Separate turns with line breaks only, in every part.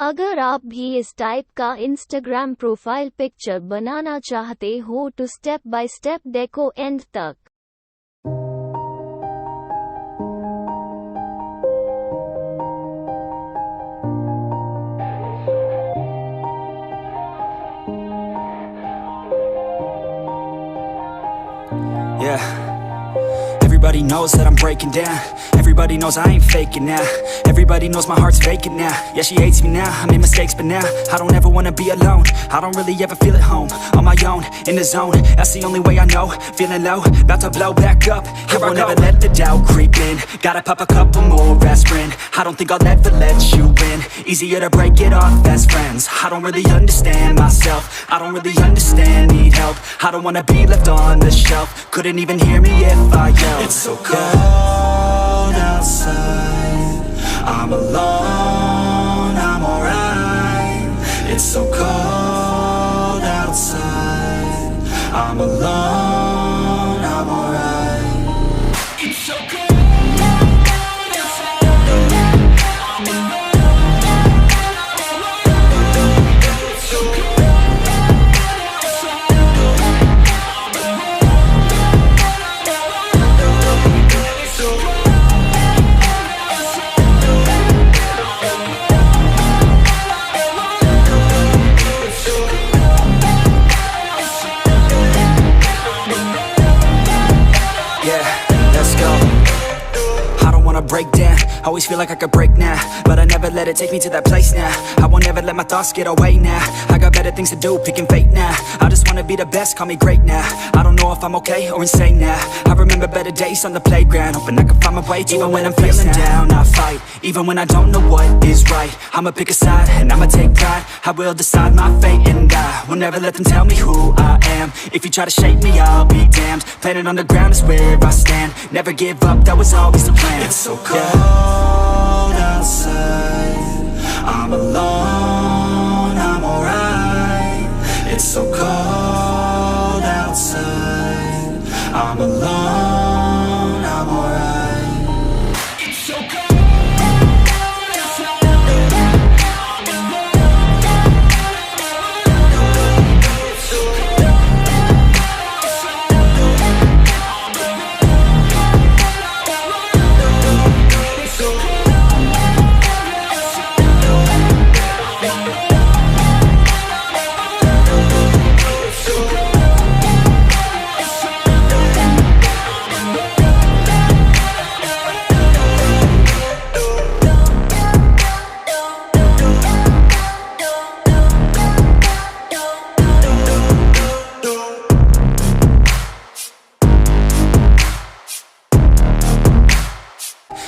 अगर आप भी इस टाइप का इंस्टाग्राम प्रोफाइल पिक्चर बनाना चाहते हो तो स्टेप बाय स्टेप देखो एंड तक।
Yeah. Everybody knows that I'm breaking down. Everybody knows I ain't faking now. Everybody knows my heart's vacant now. Yeah, she hates me now, I made mistakes but now I don't ever wanna be alone. I don't really ever feel at home. On my own, in the zone, that's the only way I know. Feeling low, about to blow back up. Here I won't ever let the doubt creep in. Gotta pop a couple more aspirin. I don't think I'll ever let you in. Easier to break it off best friends. I don't really understand myself. I don't really understand, need help. I don't wanna be left on the shelf. Couldn't even hear me if I yelled.
It's so cold outside, I'm alone, I'm alright. It's so cold outside, I'm alone, I'm alright. It's so cold.
Break down, always feel like I could break now, but I never let it take me to that place now. I won't ever let my thoughts get away now. I got better things to do, picking fate now. I just wanna be the best, call me great now. I don't know if I'm okay or insane now. I remember better days on the playground, hoping I can find my way. Even when I'm feeling down, I fight. Even when I don't know what is right, I'ma pick a side and I'ma take pride. I will decide my fate and I will never let them tell me who I am. If you try to shape me, I'll be damned. Planet on the ground is where I stand. Never give up, that was always the plan.
It's so cold outside, I'm alone, I'm alright. It's so cold outside, I'm alone, I'm alright. It's so cold.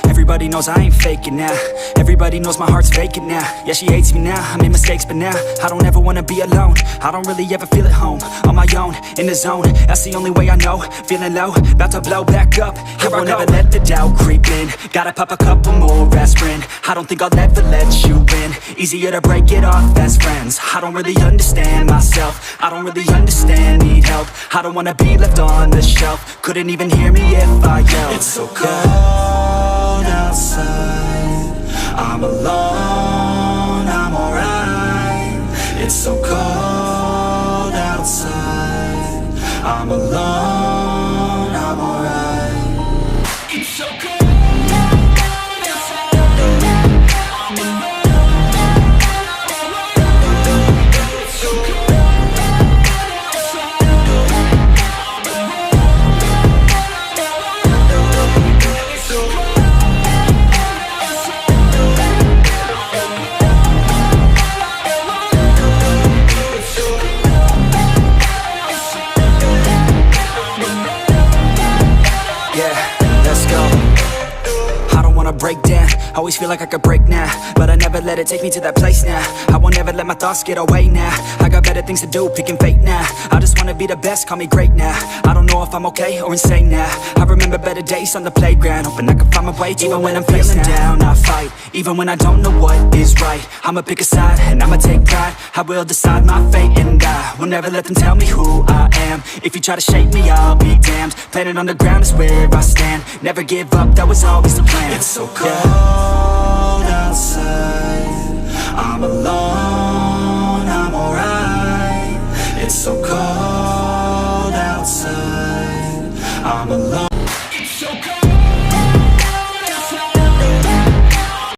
Everybody knows I ain't faking now. Everybody knows my heart's vacant now. Yeah, she hates me now, I made mistakes but now I don't ever wanna be alone. I don't really ever feel at home. On my own, in the zone, that's the only way I know. Feeling low, about to blow back up. Here I won't ever let the doubt creep in. Gotta pop a couple more aspirin. I don't think I'll ever let you in. Easier to break it off best friends. I don't really understand myself. I don't really understand, need help. I don't wanna be left on the shelf. Couldn't even hear me if I yelled.
It's so cold outside, I'm alone, I'm alright. It's so cold outside, I'm alone, I'm alright. It's so cold.
Break down, always feel like I could break now, but I never let it take me to that place now. I won't ever let my thoughts get away now. I got better things to do, picking fate now. I just wanna be the best, call me great now. I don't know if I'm okay or insane now. I remember better days on the playground, hoping I can find my way. Even when I'm feeling down, I fight. Even when I don't know what is right, I'ma pick a side and I'ma take pride. I will decide my fate and I will never let them tell me who I am. If you try to shape me, I'll be damned. Planet on the ground is where I stand. Never give up, that was always the plan.
It's so cold outside, I'm alone. I'm alone.